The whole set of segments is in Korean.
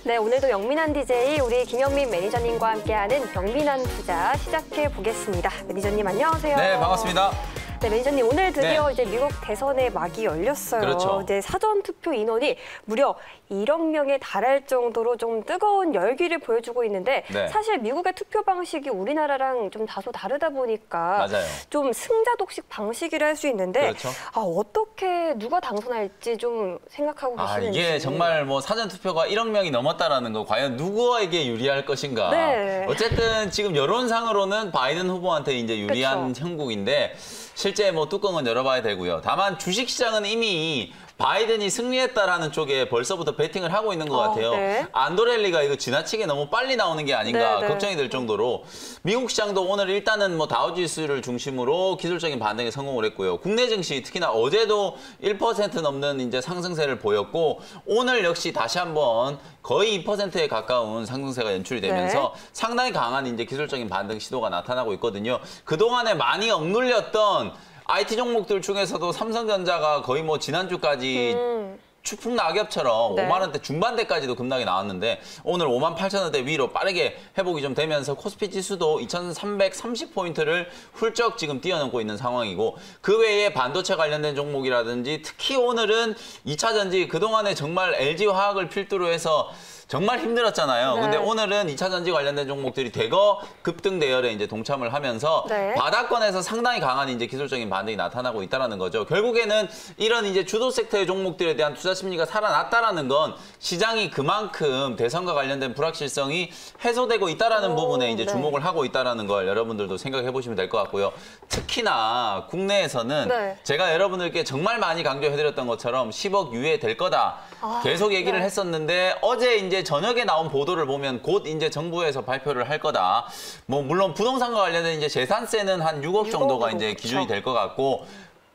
네, 오늘도 영민한 DJ 우리 김영민 매니저님과 함께하는 영민한 투자 시작해 보겠습니다. 매니저님 안녕하세요. 네, 반갑습니다. 네, 매니저님 오늘 드디어 이제 미국 대선의 막이 열렸어요. 그렇죠. 이제 사전 투표 인원이 무려 1억 명에 달할 정도로 좀 뜨거운 열기를 보여주고 있는데 사실 미국의 투표 방식이 우리나라랑 좀 다소 다르다 보니까 맞아요. 좀 승자 독식 방식이라 할 수 있는데 그렇죠. 어떻게 누가 당선할지 좀 생각하고 계시는지. 이게 정말 뭐 사전 투표가 1억 명이 넘었다라는 거 과연 누구에게 유리할 것인가. 네. 어쨌든 지금 여론상으로는 바이든 후보한테 이제 유리한 그쵸. 형국인데 실제 뭐 뚜껑은 열어봐야 되고요. 다만 주식시장은 이미 바이든이 승리했다라는 쪽에 벌써부터 베팅을 하고 있는 것 같아요. 네. 안도렐리가 이거 지나치게 너무 빨리 나오는 게 아닌가 걱정이 될 정도로 미국 시장도 오늘 일단은 뭐 다우지수를 중심으로 기술적인 반등에 성공을 했고요. 국내 증시 특히나 어제도 1% 넘는 이제 상승세를 보였고 오늘 역시 다시 한번 거의 2%에 가까운 상승세가 연출이 되면서 상당히 강한 이제 기술적인 반등 시도가 나타나고 있거든요. 그동안에 많이 억눌렸던 IT 종목들 중에서도 삼성전자가 거의 뭐 지난주까지 추풍 낙엽처럼 5만 원대 중반대까지도 급락이 나왔는데 오늘 5만 8천 원대 위로 빠르게 회복이 좀 되면서 코스피 지수도 2,330포인트를 훌쩍 지금 뛰어넘고 있는 상황이고 그 외에 반도체 관련된 종목이라든지 특히 오늘은 2차 전지 그동안에 정말 LG화학을 필두로 해서 정말 힘들었잖아요. 근데 오늘은 2차 전지 관련된 종목들이 대거 급등 대열에 이제 동참을 하면서 바닥권에서 상당히 강한 이제 기술적인 반등이 나타나고 있다라는 거죠. 결국에는 이런 이제 주도 섹터의 종목들에 대한 투자 심리가 살아났다라는 건 시장이 그만큼 대선과 관련된 불확실성이 해소되고 있다라는 부분에 이제 주목을 하고 있다라는 걸 여러분들도 생각해 보시면 될 것 같고요. 특히나 국내에서는 제가 여러분들께 정말 많이 강조해드렸던 것처럼 10억 유예 될 거다. 계속 얘기를 했었는데 어제 이제 저녁에 나온 보도를 보면 곧 이제 정부에서 발표를 할 거다. 뭐 물론 부동산과 관련된 이제 재산세는 한 6억 정도가 이제 기준이 될 것 같고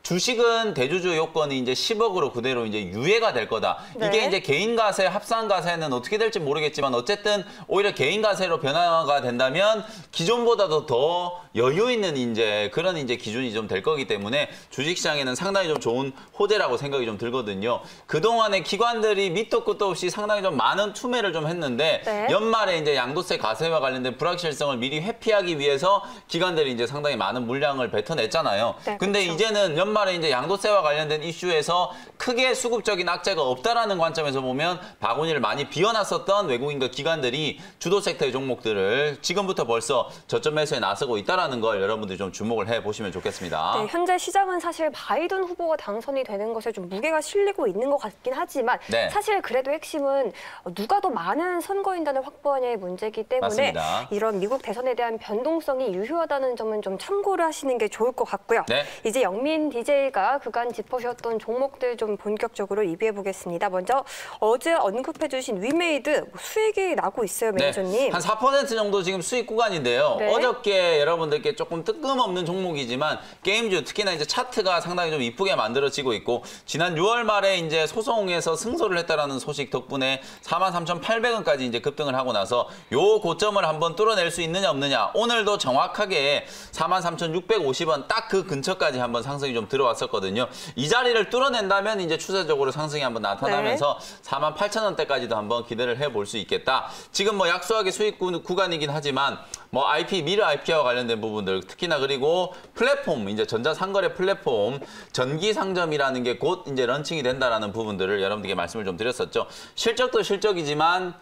주식은 대주주 요건이 이제 10억으로 그대로 이제 유예가 될 거다. 이게 이제 개인 가세, 합산 가세는 어떻게 될지 모르겠지만 어쨌든 오히려 개인 가세로 변화가 된다면 기존보다도 더 여유 있는 이제 그런 이제 기준이 좀 될 거기 때문에 주식시장에는 상당히 좀 좋은 호재라고 생각이 좀 들거든요. 그동안에 기관들이 밑도 끝도 없이 상당히 좀 많은 투매를 좀 했는데 연말에 이제 양도세 가세와 관련된 불확실성을 미리 회피하기 위해서 기관들이 이제 상당히 많은 물량을 뱉어냈잖아요. 근데 이제는 연말에 이제 양도세와 관련된 이슈에서 크게 수급적인 악재가 없다라는 관점에서 보면 바구니를 많이 비워놨었던 외국인과 기관들이 주도 섹터의 종목들을 지금부터 벌써 저점 매수에 나서고 있다라는 걸 여러분들이 좀 주목을 해보시면 좋겠습니다. 네, 현재 시장은 사실 바이든 후보가 당선이 되는 것에 좀 무게가 실리고 있는 것 같긴 하지만 사실 그래도 핵심은 누가 더 많은 선거인단을 확보하냐의 문제이기 때문에 이런 미국 대선에 대한 변동성이 유효하다는 점은 좀 참고를 하시는 게 좋을 것 같고요. 이제 영민 DJ가 그간 짚어주셨던 종목들 좀 본격적으로 리뷰해 보겠습니다. 먼저 어제 언급해 주신 위메이드 수익이 나고 있어요, 매니저님. 한 4% 정도 지금 수익 구간인데요. 어저께 여러분들께 조금 뜬금없는 종목이지만 게임주 특히나 이제 차트가 상당히 좀 이쁘게 만들어지고 있고 지난 6월 말에 이제 소송에서 승소를 했다라는 소식 덕분에 43,800원까지 이제 급등을 하고 나서 요 고점을 한번 뚫어낼 수 있느냐 없느냐 오늘도 정확하게 43,650원 딱 그 근처까지 한번 상승이 좀 들어왔었거든요. 이 자리를 뚫어낸다면 이제 추세적으로 상승이 한번 나타나면서 48,000원대까지도 한번 기대를 해볼 수 있겠다. 지금 뭐 약소하게 수익 구간이긴 하지만 뭐 IP, 미래 IP와 관련된 부분들 특히나 그리고 플랫폼, 이제 전자상거래 플랫폼 전기상점이라는 게 곧 이제 런칭이 된다라는 부분들을 여러분들께 말씀을 좀 드렸었죠. 실적도 실적이지만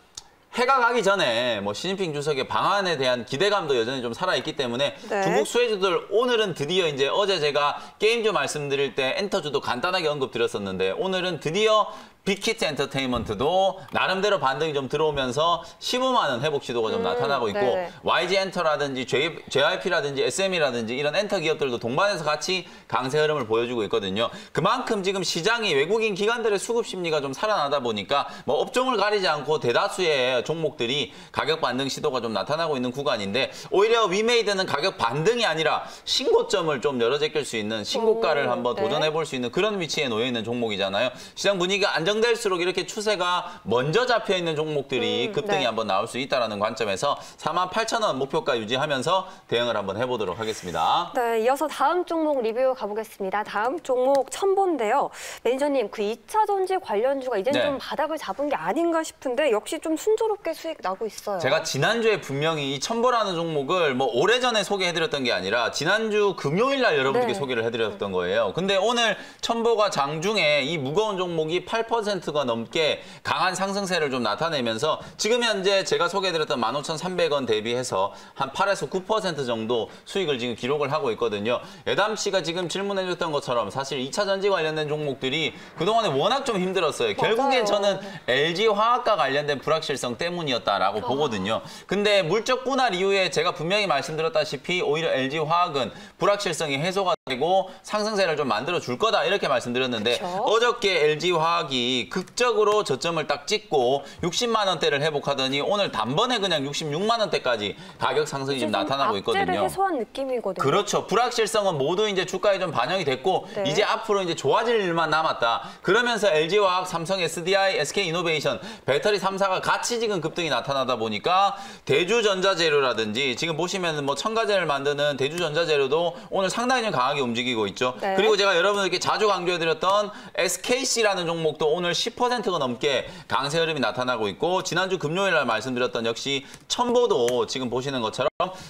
해가 가기 전에 뭐 시진핑 주석의 방안에 대한 기대감도 여전히 좀 살아있기 때문에 중국 수혜주들 오늘은 드디어 이제 어제 제가 게임주 말씀드릴 때 엔터주도 간단하게 언급드렸었는데 오늘은 드디어 빅히트 엔터테인먼트도 나름대로 반등이 좀 들어오면서 15만 원 회복 시도가 좀 나타나고 있고 YG 엔터라든지 JYP라든지 SM이라든지 이런 엔터 기업들도 동반해서 같이 강세 흐름을 보여주고 있거든요. 그만큼 지금 시장이 외국인 기관들의 수급 심리가 좀 살아나다 보니까 뭐 업종을 가리지 않고 대다수의 종목들이 가격 반등 시도가 좀 나타나고 있는 구간인데 오히려 위메이드는 가격 반등이 아니라 신고점을 좀 열어 제낄 수 있는 신고가를 한번 도전해 볼 수 있는 그런 위치에 놓여 있는 종목이잖아요. 시장 분위기가 안정 진행될수록 이렇게 추세가 먼저 잡혀있는 종목들이 급등이 네. 한번 나올 수 있다는 관점에서 48,000원 목표가 유지하면서 대응을 한번 해보도록 하겠습니다. 네, 이어서 다음 종목 리뷰 가보겠습니다. 다음 종목 첨보인데요. 매니저님, 그 2차 전지 관련주가 이제 네. 좀 바닥을 잡은 게 아닌가 싶은데 역시 좀 순조롭게 수익 나고 있어요. 제가 지난주에 분명히 이 첨보라는 종목을 뭐 오래전에 소개해드렸던 게 아니라 지난주 금요일 날 여러분들께 네. 소개를 해드렸던 거예요. 근데 오늘 첨보가 장중에 이 무거운 종목이 8%가 넘게 강한 상승세를 좀 나타내면서 지금 현재 제가 소개해드렸던 15,300원 대비해서 한 8에서 9% 정도 수익을 지금 기록을 하고 있거든요. 예담 씨가 지금 질문해줬던 것처럼 사실 2차 전지 관련된 종목들이 그동안에 워낙 좀 힘들었어요. 결국엔 저는 LG화학과 관련된 불확실성 때문이었다라고 보거든요. 근데 물적 분할 이후에 제가 분명히 말씀드렸다시피 오히려 LG화학은 불확실성이 해소가 되고 상승세를 좀 만들어 줄 거다 이렇게 말씀드렸는데 그쵸? 어저께 LG화학이 극적으로 저점을 딱 찍고 60만 원대를 회복하더니 오늘 단번에 그냥 66만 원대까지 가격 상승이 좀 나타나고 있거든요. 악재를 해소한 느낌이거든요. 그렇죠. 불확실성은 모두 이제 주가에 좀 반영이 됐고 네. 이제 앞으로 이제 좋아질 일만 남았다. 그러면서 LG화학, 삼성 SDI, SK이노베이션, 배터리 3사가 같이 지금 급등이 나타나다 보니까 대주전자재료라든지 지금 보시면 뭐 첨가제를 만드는 대주전자재료도 오늘 상당히 좀 강하게 움직이고 있죠. 네. 그리고 제가 여러분들께 자주 강조해드렸던 SKC라는 종목도 오늘 10%가 넘게 강세 흐름이 나타나고 있고 지난주 금요일 날 말씀드렸던 역시 첨보도 지금 보시는 것처럼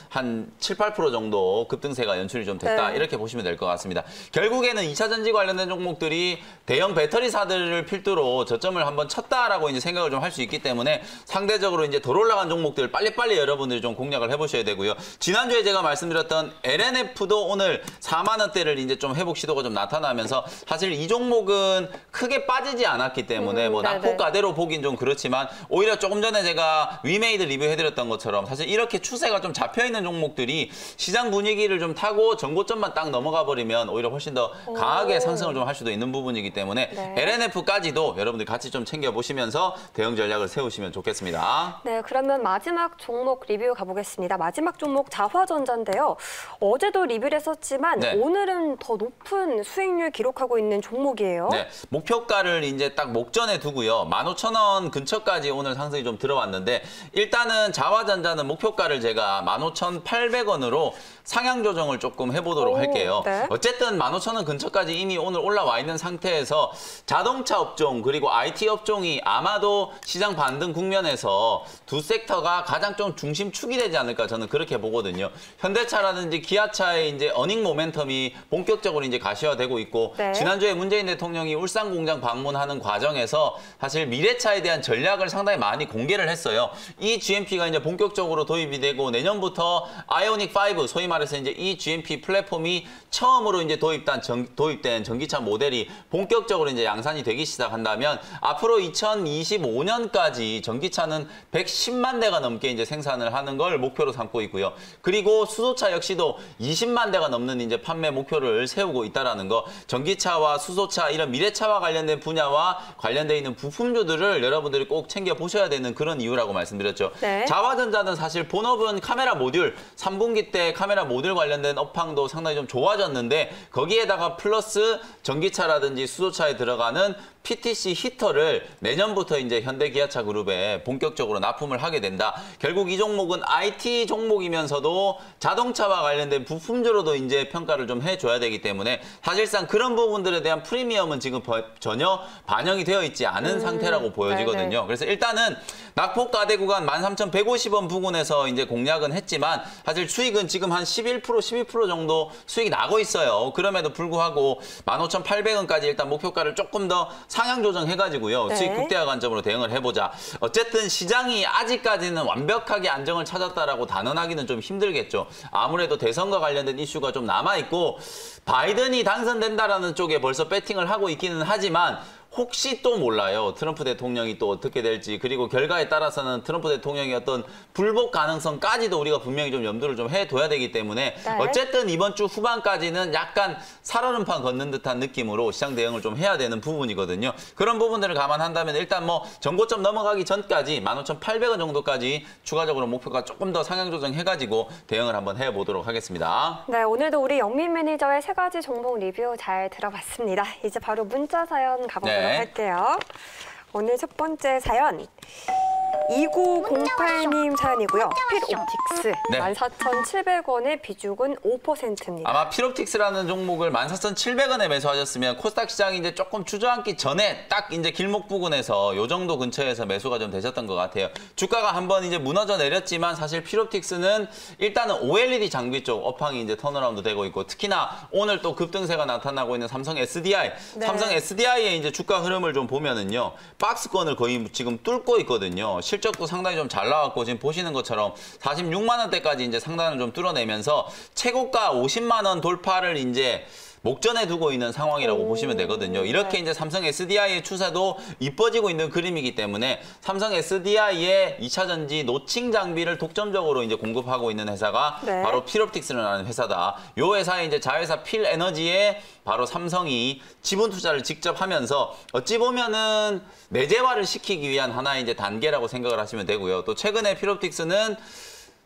한 7, 8% 정도 급등세가 연출이 좀 됐다. 네. 이렇게 보시면 될 것 같습니다. 결국에는 2차 전지 관련된 종목들이 대형 배터리사들을 필두로 저점을 한번 쳤다라고 이제 생각을 좀 할 수 있기 때문에 상대적으로 이제 덜 올라간 종목들 빨리빨리 여러분들이 좀 공략을 해보셔야 되고요. 지난주에 제가 말씀드렸던 LNF도 오늘 4만 원대를 이제 좀 회복 시도가 좀 나타나면서 사실 이 종목은 크게 빠지지 않았기 때문에 뭐 낙폭가대로 보긴 좀 그렇지만 오히려 조금 전에 제가 위메이드 리뷰해드렸던 것처럼 사실 이렇게 추세가 좀 잡혀있는 종목들이 시장 분위기를 좀 타고 전고점만 딱 넘어가 버리면 오히려 훨씬 더 강하게 상승을 좀 할 수도 있는 부분이기 때문에 네. LNF까지도 여러분들 같이 좀 챙겨보시면서 대응 전략을 세우시면 좋겠습니다. 네, 그러면 마지막 종목 리뷰 가보겠습니다. 마지막 종목 자화전자인데요. 어제도 리뷰를 했었지만 네. 오늘은 더 높은 수익률 기록하고 있는 종목이에요. 네, 목표가를 이제 딱 목전에 두고요. 15,000원 근처까지 오늘 상승이 좀 들어왔는데 일단은 자화전자는 목표가를 제가 15,800원으로 상향 조정을 조금 해보도록 할게요. 네. 어쨌든 15,000원 근처까지 이미 오늘 올라와 있는 상태에서 자동차 업종 그리고 IT 업종이 아마도 시장 반등 국면에서 두 섹터가 가장 좀 중심축이 되지 않을까 저는 그렇게 보거든요. 현대차라든지 기아차의 이제 어닝 모멘텀이 본격적으로 이제 가시화되고 있고 네. 지난주에 문재인 대통령이 울산 공장 방문하는 과정에서 사실 미래차에 대한 전략을 상당히 많이 공개를 했어요. 이 GMP가 이제 본격적으로 도입이 되고 내년부터 아이오닉 5 소위 말해서 이제 이 GMP 플랫폼이 처음으로 이제 도입된 전기차 모델이 본격적으로 이제 양산이 되기 시작한다면 앞으로 2025년까지 전기차는 110만 대가 넘게 이제 생산을 하는 걸 목표로 삼고 있고요. 그리고 수소차 역시도 20만 대가 넘는 이제 판매 목표를 세우고 있다라는 거. 전기차와 수소차 이런 미래차와 관련된 분야와 관련돼 있는 부품주들을 여러분들이 꼭 챙겨 보셔야 되는 그런 이유라고 말씀드렸죠. 네. 자화전자는 사실 본업은 카메라 모듈, 3분기 때 카메라 모듈 관련된 업황도 상당히 좀 좋아졌는데 거기에다가 플러스 전기차라든지 수소차에 들어가는 PTC 히터를 내년부터 이제 현대기아차 그룹에 본격적으로 납품을 하게 된다. 결국 이 종목은 IT 종목이면서도 자동차와 관련된 부품주로도 이제 평가를 좀 해줘야 되기 때문에 사실상 그런 부분들에 대한 프리미엄은 지금 전혀 반영이 되어 있지 않은 상태라고 보여지거든요. 네네. 그래서 일단은 낙폭가대 구간 13,150원 부근에서 이제 공략은 했지만 사실 수익은 지금 한 11%, 12% 정도 수익이 나고 있어요. 그럼에도 불구하고 15,800원까지 일단 목표가를 조금 더 상향 조정해가지고요. 네. 수익 극대화 관점으로 대응을 해보자. 어쨌든 시장이 아직까지는 완벽하게 안정을 찾았다라고 단언하기는 좀 힘들겠죠. 아무래도 대선과 관련된 이슈가 좀 남아있고 바이든이 당선된다라는 쪽에 벌써 배팅을 하고 있기는 하지만 혹시 또 몰라요. 트럼프 대통령이 또 어떻게 될지 그리고 결과에 따라서는 트럼프 대통령의 어떤 불복 가능성까지도 우리가 분명히 좀 염두를 좀 해둬야 되기 때문에 네. 어쨌든 이번 주 후반까지는 약간 살얼음판 걷는 듯한 느낌으로 시장 대응을 좀 해야 되는 부분이거든요. 그런 부분들을 감안한다면 일단 뭐 전고점 넘어가기 전까지 15,800원 정도까지 추가적으로 목표가 조금 더 상향 조정해가지고 대응을 한번 해보도록 하겠습니다. 네, 오늘도 우리 영민 매니저의 세 가지 종목 리뷰 잘 들어봤습니다. 이제 바로 문자 사연 가보도록 할게요. 오늘 첫 번째 사연. 2908님 사연이고요. 필옵틱스 네. 14,700원의 비중은 5%입니다. 아마 필옵틱스라는 종목을 14,700원에 매수하셨으면 코스닥 시장이 이제 조금 주저앉기 전에 딱 이제 길목 부근에서 요 정도 근처에서 매수가 좀 되셨던 것 같아요. 주가가 한번 이제 무너져 내렸지만 사실 필옵틱스는 일단은 OLED 장비 쪽 업황이 이제 턴어라운드 되고 있고 특히나 오늘 또 급등세가 나타나고 있는 삼성 SDI. 네. 삼성 SDI의 이제 주가 흐름을 좀 보면은요. 박스권을 거의 지금 뚫고 있거든요. 실적도 상당히 좀 잘 나왔고 지금 보시는 것처럼 46만 원대까지 이제 상단을 좀 뚫어내면서 최고가 50만 원 돌파를 이제 목전에 두고 있는 상황이라고 보시면 되거든요. 이렇게 이제 삼성 SDI의 추세도 이뻐지고 있는 그림이기 때문에 삼성 SDI의 2차 전지 노칭 장비를 독점적으로 이제 공급하고 있는 회사가 바로 필옵틱스라는 회사다. 이 회사의 이제 자회사 필에너지에 바로 삼성이 지분 투자를 직접 하면서 어찌 보면은 내재화를 시키기 위한 하나의 이제 단계라고 생각을 하시면 되고요. 또 최근에 필옵틱스는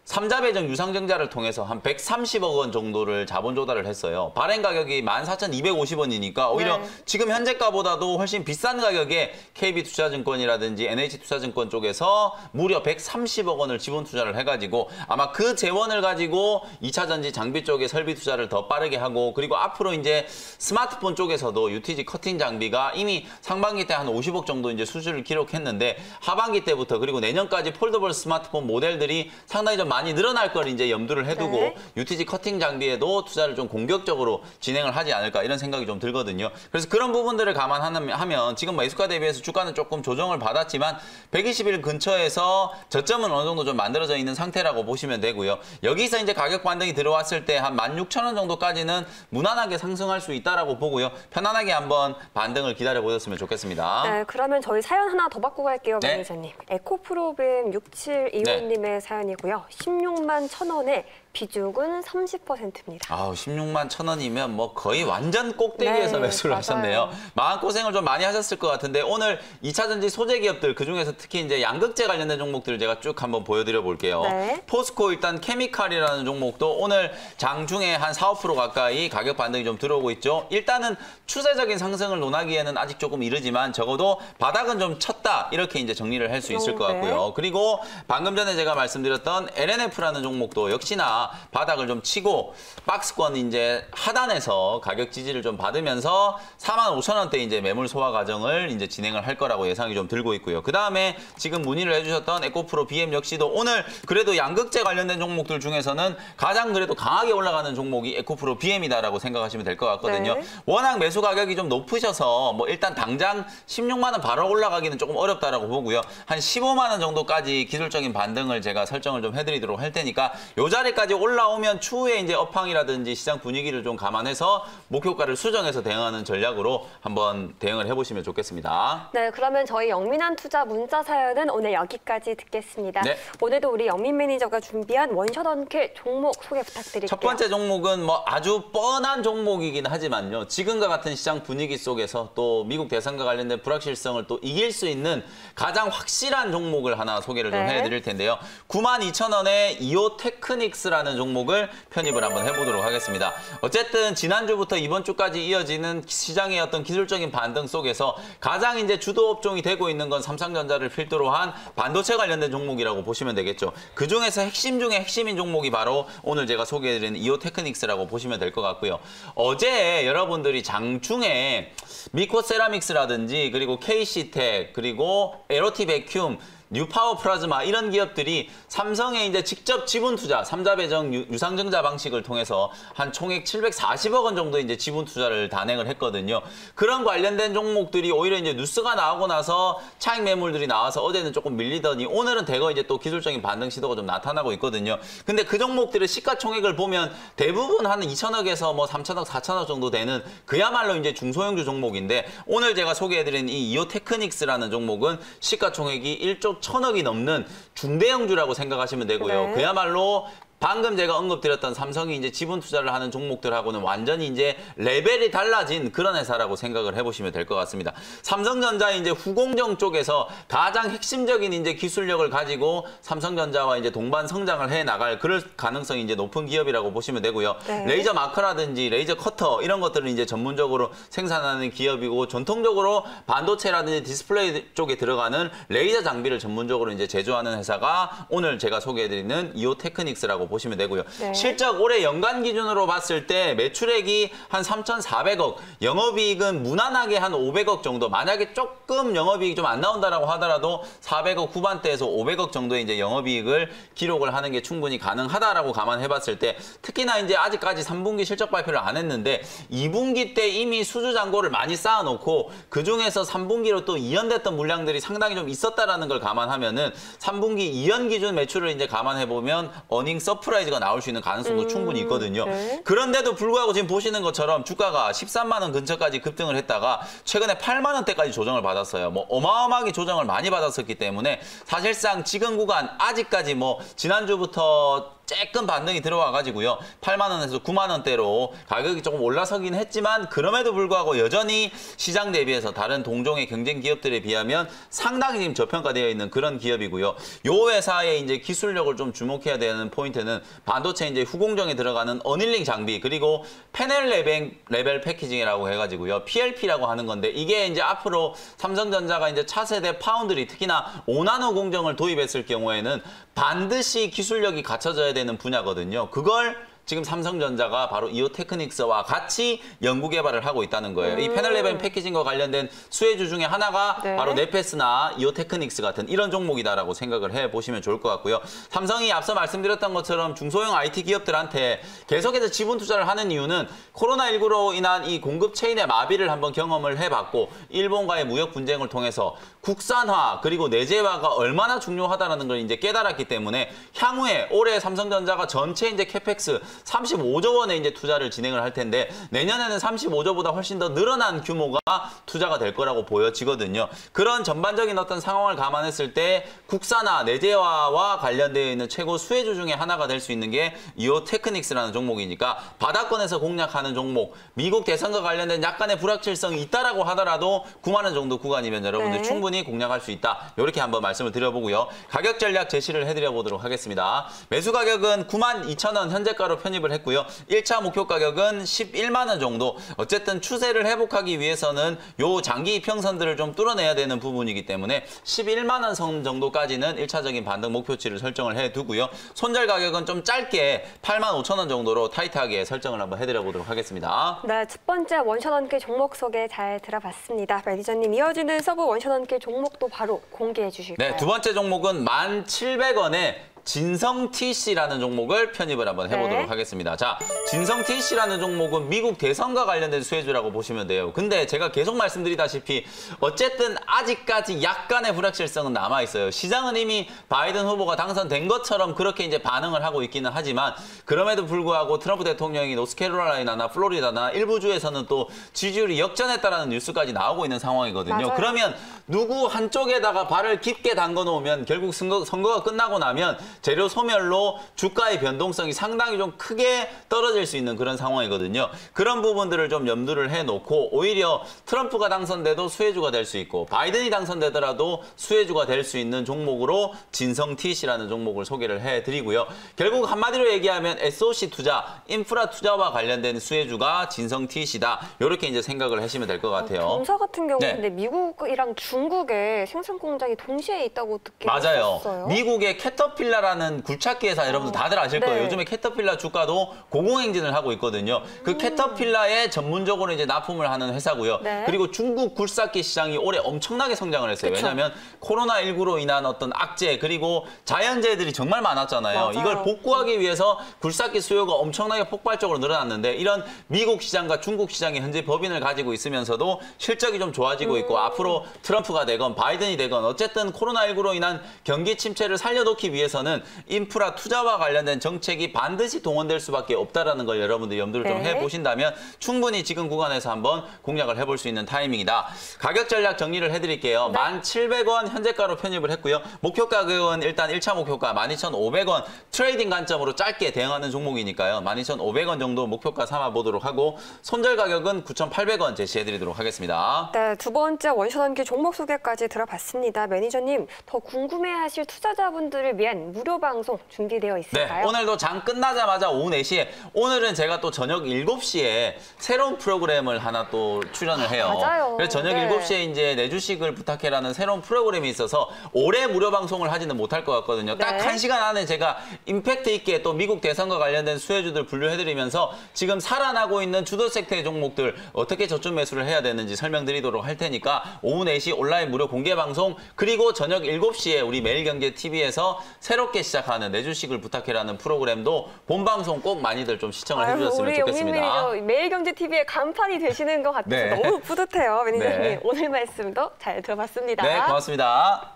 3자 배정 유상증자를 통해서 한 130억 원 정도를 자본 조달을 했어요. 발행 가격이 14,250원이니까 오히려 지금 현재가보다도 훨씬 비싼 가격에 KB투자증권이라든지 NH투자증권 쪽에서 무려 130억 원을 지분 투자를 해가지고 아마 그 재원을 가지고 2차 전지 장비 쪽에 설비 투자를 더 빠르게 하고 그리고 앞으로 이제 스마트폰 쪽에서도 UTG 커팅 장비가 이미 상반기 때 한 50억 정도 이제 수주를 기록했는데 하반기 때부터 그리고 내년까지 폴더블 스마트폰 모델들이 상당히 좀 많이 늘어날 걸 이제 염두를 해두고 UTG 커팅 장비에도 투자를 좀 공격적으로 진행을 하지 않을까 이런 생각이 좀 들거든요. 그래서 그런 부분들을 감안하면 지금 매수가 대비해서 주가는 조금 조정을 받았지만 120일 근처에서 저점은 어느 정도 좀 만들어져 있는 상태라고 보시면 되고요. 여기서 이제 가격 반등이 들어왔을 때 한 16,000원 정도까지는 무난하게 상승할 수 있다라고 보고요. 편안하게 한번 반등을 기다려 보셨으면 좋겠습니다. 네, 그러면 저희 사연 하나 더 받고 갈게요, 매니저님. 에코프로빔 6725님의 사연이고요. 16만 1,000원에 비중은 30%입니다. 아우, 16만 1,000원이면 뭐 거의 완전 꼭대기에서 매수를 하셨네요. 마음고생을 좀 많이 하셨을 것 같은데 오늘 2차 전지 소재 기업들 그중에서 특히 이제 양극재 관련된 종목들을 제가 쭉 한번 보여드려 볼게요. 포스코 일단 케미칼이라는 종목도 오늘 장중에 한 4, 5% 가까이 가격 반등이 좀 들어오고 있죠. 일단은 추세적인 상승을 논하기에는 아직 조금 이르지만 적어도 바닥은 좀 쳤다 이렇게 이제 정리를 할 수 있을 것 같고요. 그리고 방금 전에 제가 말씀드렸던 LNF라는 종목도 역시나 바닥을 좀 치고 박스권 이제 하단에서 가격 지지를 좀 받으면서 45,000원대 이제 매물 소화 과정을 이제 진행을 할 거라고 예상이 좀 들고 있고요. 그 다음에 지금 문의를 해주셨던 에코프로 BM 역시도 오늘 그래도 양극재 관련된 종목들 중에서는 가장 그래도 강하게 올라가는 종목이 에코프로 BM이다라고 생각하시면 될 것 같거든요. 워낙 매수 가격이 좀 높으셔서 뭐 일단 당장 16만 원 바로 올라가기는 조금 어렵다라고 보고요. 한 15만 원 정도까지 기술적인 반등을 제가 설정을 좀 해드리도록 할 테니까 요 자리까지 올라오면 추후에 이제 업황이라든지 시장 분위기를 좀 감안해서 목표가를 수정해서 대응하는 전략으로 한번 대응을 해보시면 좋겠습니다. 네, 그러면 저희 영민한 투자 문자 사연은 오늘 여기까지 듣겠습니다. 오늘도 우리 영민 매니저가 준비한 원샷 원킬 종목 소개 부탁드릴게요. 첫 번째 종목은 뭐 아주 뻔한 종목이긴 하지만요. 지금과 같은 시장 분위기 속에서 또 미국 대선과 관련된 불확실성을 또 이길 수 있는 가장 확실한 종목을 하나 소개를 좀 해드릴 텐데요. 92,000원에 이오 테크닉스라는 종목을 편입을 한번 해보도록 하겠습니다. 어쨌든 지난주부터 이번 주까지 이어지는 시장의 어떤 기술적인 반등 속에서 가장 이제 주도 업종이 되고 있는 건 삼성전자를 필두로 한 반도체 관련된 종목이라고 보시면 되겠죠. 그 중에서 핵심 중에 핵심인 종목이 바로 오늘 제가 소개해드린 이오 테크닉스라고 보시면 될 것 같고요. 어제 여러분들이 장중에 미코 세라믹스라든지 그리고 KC텍 그리고 에로티 베큐움 뉴파워 플라즈마 이런 기업들이 삼성에 이제 직접 지분 투자, 3자 배정 유상증자 방식을 통해서 한 총액 740억 원 정도 이제 지분 투자를 단행을 했거든요. 그런 관련된 종목들이 오히려 이제 뉴스가 나오고 나서 차익 매물들이 나와서 어제는 조금 밀리더니 오늘은 대거 이제 또 기술적인 반등 시도가 좀 나타나고 있거든요. 근데 그 종목들의 시가총액을 보면 대부분 한 2천억에서 뭐 3천억, 4천억 정도 되는 그야말로 이제 중소형주 종목인데 오늘 제가 소개해드린 이 이오 테크닉스라는 종목은 시가총액이 1조 1,000억이 넘는 중대형주라고 생각하시면 되고요. 그야말로 방금 제가 언급드렸던 삼성이 이제 지분 투자를 하는 종목들하고는 완전히 이제 레벨이 달라진 그런 회사라고 생각을 해보시면 될 것 같습니다. 삼성전자의 이제 후공정 쪽에서 가장 핵심적인 이제 기술력을 가지고 삼성전자와 이제 동반 성장을 해 나갈 그럴 가능성이 이제 높은 기업이라고 보시면 되고요. 네. 레이저 마커라든지 레이저 커터 이런 것들은 이제 전문적으로 생산하는 기업이고 전통적으로 반도체라든지 디스플레이 쪽에 들어가는 레이저 장비를 전문적으로 이제 제조하는 회사가 오늘 제가 소개해드리는 이오테크닉스라고 보시면 되고요. 네. 실적 올해 연간 기준으로 봤을 때 매출액이 한 3,400억, 영업이익은 무난하게 한 500억 정도. 만약에 조금 영업이익이 좀 안 나온다라고 하더라도 400억 후반대에서 500억 정도의 이제 영업이익을 기록을 하는 게 충분히 가능하다라고 감안해봤을 때, 특히나 이제 아직까지 3분기 실적 발표를 안 했는데 2분기 때 이미 수주 잔고를 많이 쌓아놓고 그 중에서 3분기로 또 이연됐던 물량들이 상당히 좀 있었다라는 걸 감안하면은 3분기 이연 기준 매출을 이제 감안해보면 어닝 서프라이즈가 나올 수 있는 가능성도 충분히 있거든요. 네. 그런데도 불구하고 지금 보시는 것처럼 주가가 13만 원 근처까지 급등을 했다가 최근에 8만 원대까지 조정을 받았어요. 뭐 어마어마하게 조정을 많이 받았었기 때문에 사실상 지금 구간 아직까지 뭐 지난주부터 조금 반등이 들어와가지고요. 8만 원에서 9만 원대로 가격이 조금 올라서긴 했지만 그럼에도 불구하고 여전히 시장 대비해서 다른 동종의 경쟁 기업들에 비하면 상당히 지금 저평가되어 있는 그런 기업이고요. 요 회사의 이제 기술력을 좀 주목해야 되는 포인트는 반도체 이제 후공정에 들어가는 어닐링 장비 그리고 패널 레벨 패키징이라고 해가지고요. PLP라고 하는 건데 이게 이제 앞으로 삼성전자가 이제 차세대 파운드리 특히나 5나노 공정을 도입했을 경우에는 반드시 기술력이 갖춰져야 되는 분야거든요. 그걸 지금 삼성전자가 바로 이오테크닉스와 같이 연구 개발을 하고 있다는 거예요. 이 패널 레벨 패키징과 관련된 수혜주 중에 하나가 네. 바로 네페스나 이오테크닉스 같은 이런 종목이다라고 생각을 해보시면 좋을 것 같고요. 삼성이 앞서 말씀드렸던 것처럼 중소형 IT 기업들한테 계속해서 지분 투자를 하는 이유는 코로나19로 인한 이 공급 체인의 마비를 한번 경험을 해봤고 일본과의 무역 분쟁을 통해서 국산화 그리고 내재화가 얼마나 중요하다는 걸 이제 깨달았기 때문에 향후에 올해 삼성전자가 전체 이제 캐펙스 35조 원의 이제 투자를 진행을 할 텐데 내년에는 35조보다 훨씬 더 늘어난 규모가 투자가 될 거라고 보여지거든요. 그런 전반적인 어떤 상황을 감안했을 때 국산화, 내재화와 관련되어 있는 최고 수혜주 중에 하나가 될 수 있는 게 이오테크닉스라는 종목이니까 바닥권에서 공략하는 종목, 미국 대선과 관련된 약간의 불확실성이 있다라고 하더라도 9만 원 정도 구간이면 여러분들 네. 충분히 공략할 수 있다. 이렇게 한번 말씀을 드려보고요. 가격 전략 제시를 해드려 보도록 하겠습니다. 매수 가격은 92,000원 현재가로 편입을 했고요. 1차 목표 가격은 11만 원 정도. 어쨌든 추세를 회복하기 위해서는 요 장기 이평선들을 좀 뚫어내야 되는 부분이기 때문에 11만 원 선 정도까지는 1차적인 반등 목표치를 설정을 해두고요. 손절 가격은 좀 짧게 85,000원 정도로 타이트하게 설정을 한번 해드려 보도록 하겠습니다. 네, 첫 번째 원샷 원킬 종목 소개 잘 들어봤습니다. 매니저님 이어지는 서브 원샷 원킬 종목도 바로 공개해 주실까요? 네, 두 번째 종목은 1,700원에 진성TC라는 종목을 편입을 한번 해보도록 네. 하겠습니다. 자, 진성TC라는 종목은 미국 대선과 관련된 수혜주라고 보시면 돼요. 근데 제가 계속 말씀드리다시피 어쨌든 아직까지 약간의 불확실성은 남아있어요. 시장은 이미 바이든 후보가 당선된 것처럼 그렇게 이제 반응을 하고 있기는 하지만 그럼에도 불구하고 트럼프 대통령이 노스캐롤라이나나 플로리다나 일부 주에서는 또 지지율이 역전했다라는 뉴스까지 나오고 있는 상황이거든요. 맞아요. 그러면 누구 한쪽에다가 발을 깊게 담궈 놓으면 결국 선거가 끝나고 나면 재료 소멸로 주가의 변동성이 상당히 좀 크게 떨어질 수 있는 그런 상황이거든요. 그런 부분들을 좀 염두를 해놓고 오히려 트럼프가 당선돼도 수혜주가 될 수 있고 바이든이 당선되더라도 수혜주가 될 수 있는 종목으로 진성TC라는 종목을 소개를 해드리고요. 결국 한마디로 얘기하면 SOC 투자, 인프라 투자와 관련된 수혜주가 진성TC다. 이렇게 이제 생각을 하시면 될 것 같아요. 경사 같은 경우는 네. 미국이랑 중국에 생산 공장이 동시에 있다고 듣긴 맞아요. 했었어요. 미국의 캐터필라라는 굴착기 회사 여러분들 다들 아실 거예요. 네. 요즘에 캐터필라 주가도 고공행진을 하고 있거든요. 그 캐터필라에 전문적으로 이제 납품을 하는 회사고요. 네. 그리고 중국 굴삭기 시장이 올해 엄청나게 성장을 했어요. 그쵸. 왜냐하면 코로나19로 인한 어떤 악재 그리고 자연재해들이 정말 많았잖아요. 맞아요. 이걸 복구하기 위해서 굴삭기 수요가 엄청나게 폭발적으로 늘어났는데 이런 미국 시장과 중국 시장이 현재 법인을 가지고 있으면서도 실적이 좀 좋아지고 있고 앞으로 트럼프가 되건 바이든이 되건 어쨌든 코로나19로 인한 경기 침체를 살려놓기 위해서는 위해서는 인프라 투자와 관련된 정책이 반드시 동원될 수밖에 없다라는 걸 여러분들 염두를 좀 해보신다면 충분히 지금 구간에서 한번 공략을 해볼 수 있는 타이밍이다. 가격 전략 정리를 해드릴게요. 네. 1,700원 현재가로 편입을 했고요. 목표 가격은 일단 1차 목표가 12,500원 트레이딩 관점으로 짧게 대응하는 종목이니까요. 12,500원 정도 목표가 삼아보도록 하고 손절 가격은 9,800원 제시해드리도록 하겠습니다. 네, 두 번째 원샷원기 종목 소개까지 들어봤습니다. 매니저님, 더 궁금해하실 투자자분들을 위한 무료 방송 준비되어 있을까요? 네, 오늘도 장 끝나자마자 오후 4시에 오늘은 제가 또 저녁 7시에 새로운 프로그램을 하나 또 출연을 해요. 맞아요. 그래서 저녁 7시에 이제 내 주식을 부탁해라는 새로운 프로그램이 있어서 올해 무료 방송을 하지는 못할 것 같거든요. 딱 1시간 안에 제가 임팩트 있게 또 미국 대선과 관련된 수혜주들 분류해드리면서 지금 살아나고 있는 주도 섹터의 종목들 어떻게 저점 매수를 해야 되는지 설명드리도록 할 테니까 오후 4시 온라인 무료 공개 방송 그리고 저녁 7시에 우리 매일경제TV에서 새롭게 시작하는 내 주식을 부탁해라는 프로그램도 본방송 꼭 많이들 좀 시청을 해주셨으면 좋겠습니다. 우리 매일경제TV의 간판이 되시는 것 같아서 너무 뿌듯해요. 매니저님, 오늘 말씀도 잘 들어봤습니다. 네, 고맙습니다.